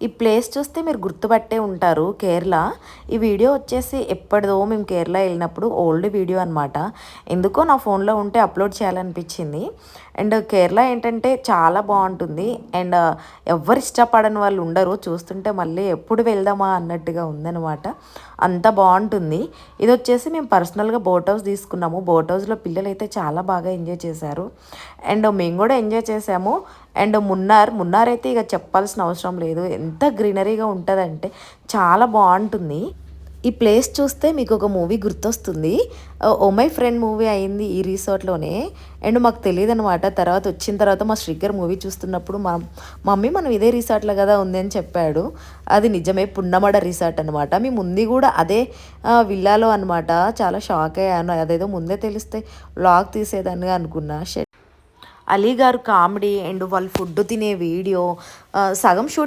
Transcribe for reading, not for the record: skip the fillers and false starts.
ఈ ప్లేస్ చూస్తే మీరు గుర్తుపట్టే ఉంటారు, కేరళ. ఈ వీడియో వచ్చేసి ఎప్పటిదో మేము కేరళ వెళ్ళినప్పుడు ఓల్డ్ వీడియో అనమాట. ఎందుకో నా ఫోన్లో ఉంటే అప్లోడ్ చేయాలనిపించింది. అండ్ కేరళ ఏంటంటే చాలా బాగుంటుంది. అండ్ ఎవరు ఇష్టపడని వాళ్ళు ఉండరు, చూస్తుంటే మళ్ళీ ఎప్పుడు వెళ్దామా అన్నట్టుగా ఉందన్నమాట. అంత బాగుంటుంది. ఇది వచ్చేసి మేము పర్సనల్గా బోట్ హౌస్ తీసుకున్నాము. బోట్ హౌస్లో పిల్లలు అయితే చాలా బాగా ఎంజాయ్ చేశారు. అండ్ మేము కూడా ఎంజాయ్ చేసాము. అండ్ మున్నార్ అయితే ఇక చెప్పాల్సిన అవసరం లేదు, ఎంత గ్రీనరీగా ఉంటుందంటే చాలా బాగుంటుంది. ఈ ప్లేస్ చూస్తే మీకు ఒక మూవీ గుర్తొస్తుంది. ఓ మై ఫ్రెండ్ మూవీ అయింది ఈ రిసార్ట్లోనే. అండ్ మాకు తెలియదు అనమాట. తర్వాత వచ్చిన తర్వాత మా శ్రీకర్ మూవీ చూస్తున్నప్పుడు మమ్మీ మనం ఇదే రిసార్ట్లో కదా ఉంది అని చెప్పాడు. అది నిజమే, పున్నమడ రిసార్ట్ అనమాట. మేము ఉంది కూడా అదే విల్లాలో అనమాట. చాలా షాక్ అయ్యాను. అదేదో ముందే తెలిస్తే వ్లాగ్ తీసేదాన్ని అనుకున్నా. అలీ గారు కామెడీ అండ్ వాళ్ళు ఫుడ్ తినే వీడియో సగం షూట్